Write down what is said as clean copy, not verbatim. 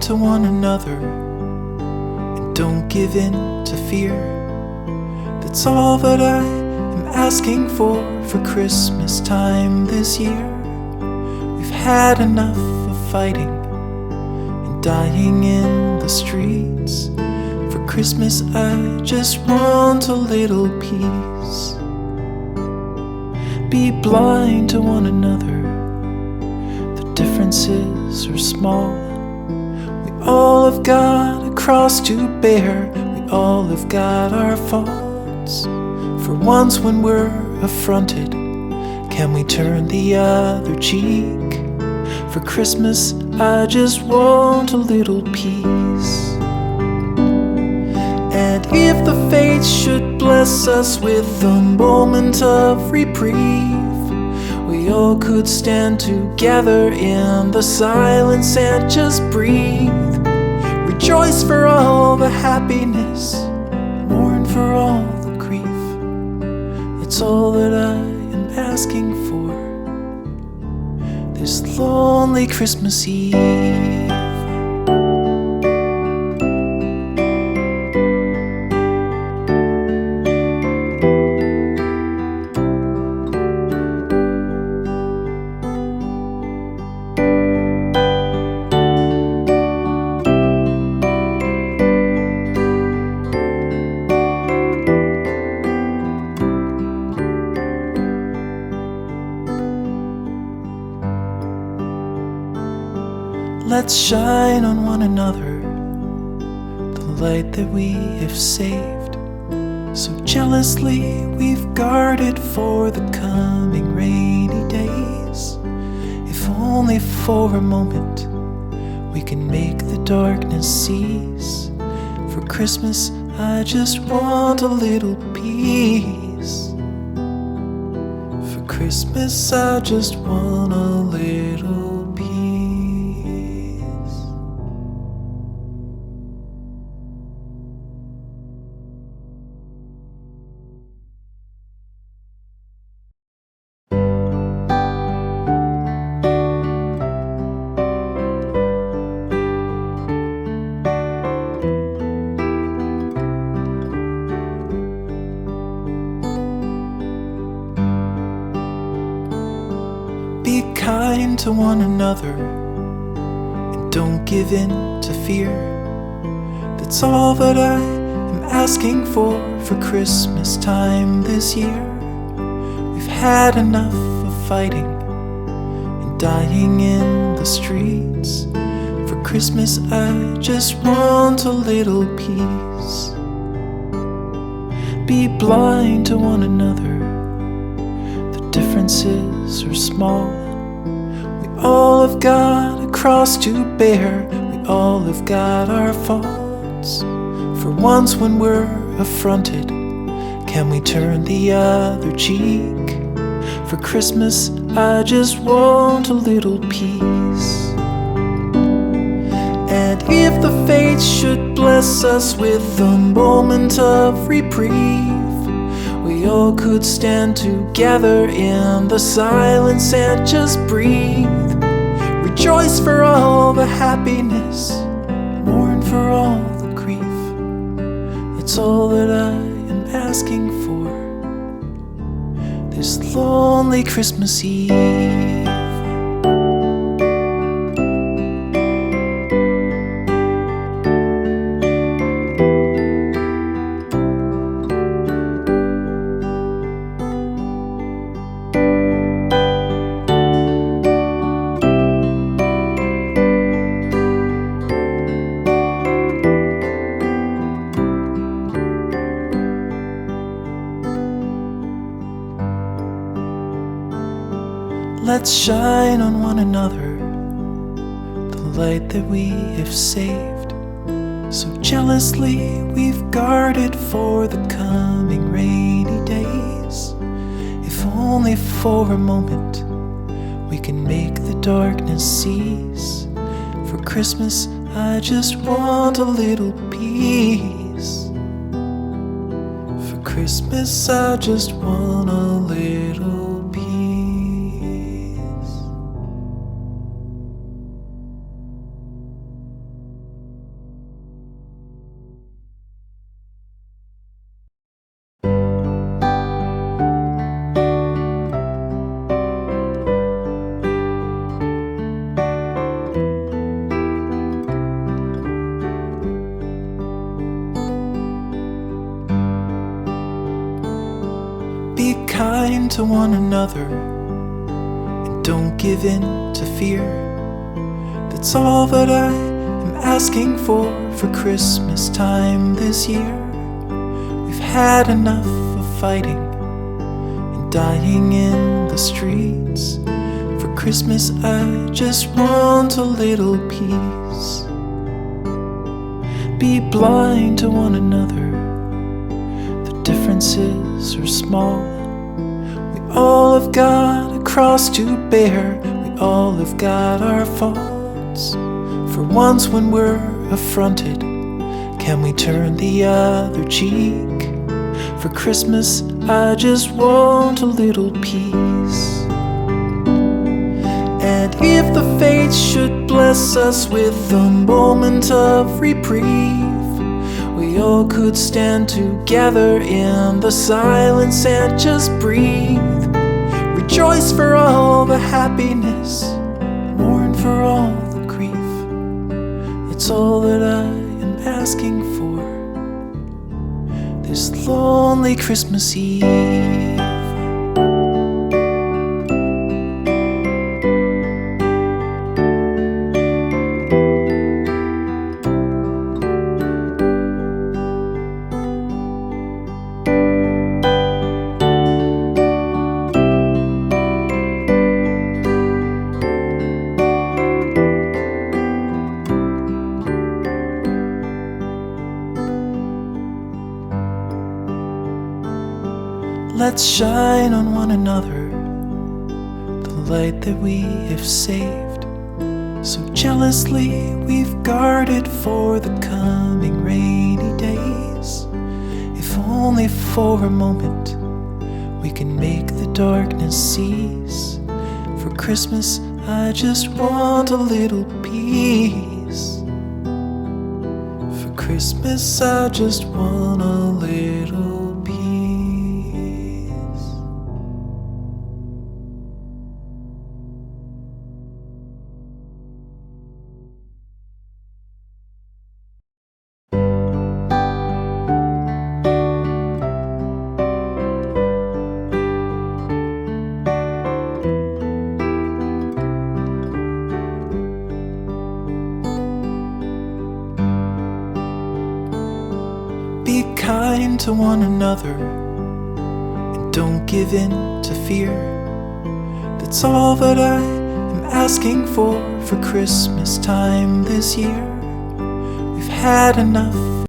to one another and don't give in to fear. That's all that I am asking for Christmas time this year. We've had enough of fighting and dying in the streets. For Christmas I just want a little peace. Be blind to one another, the differences are small. We all have got a cross to bear, we all have got our faults. For once when we're affronted, can we turn the other cheek? For Christmas I just want a little peace. And if the fates should bless us with a moment of reprieve, we all could stand together in the silence and just breathe. Rejoice for all the happiness, mourn for all the grief. It's all that I am asking for this lonely Christmas Eve. Let's shine on one another the light that we have saved. So jealously we've guarded for the coming rainy days. If only for a moment we can make the darkness cease. For Christmas I just want a little peace. For Christmas I just want a little peace. Be kind to one another and don't give in to fear. That's all that I am asking for Christmas time this year. We've had enough of fighting and dying in the streets. For Christmas I just want a little peace. Be blind to one another, the differences are small. We all have got a cross to bear, we all have got our faults. For once when we're affronted, can we turn the other cheek? For Christmas I just want a little peace. And if the fates should bless us with a moment of reprieve, we all could stand together in the silence and just breathe. Rejoice for all the happiness, mourn for all the grief. It's all that I am asking for this lonely Christmas Eve. Let's shine on one another the light that we have saved. So jealously we've guarded for the coming rainy days. If only for a moment we can make the darkness cease. For Christmas I just want a little peace. For Christmas I just want a little peace. kind to one another and don't give in to fear. That's all that I am asking for Christmas time this year. We've had enough of fighting and dying in the streets. For Christmas I just want a little peace. Be blind to one another, the differences are small. We all have got a cross to bear, we all have got our faults. For once when we're affronted, can we turn the other cheek? For Christmas I just want a little peace. And if the fates should bless us with a moment of reprieve, we all could stand together in the silence and just breathe. Rejoice for all the happiness, mourn for all the grief. It's all that I am asking for this lonely Christmas Eve. Let's shine on one another the light that we have saved. So jealously we've guarded for the coming rainy days. If only for a moment we can make the darkness cease. For Christmas I just want a little peace. For Christmas I just want a little peace. Be kind to one another and don't give in to fear. That's all that I am asking for Christmas time this year. We've had enough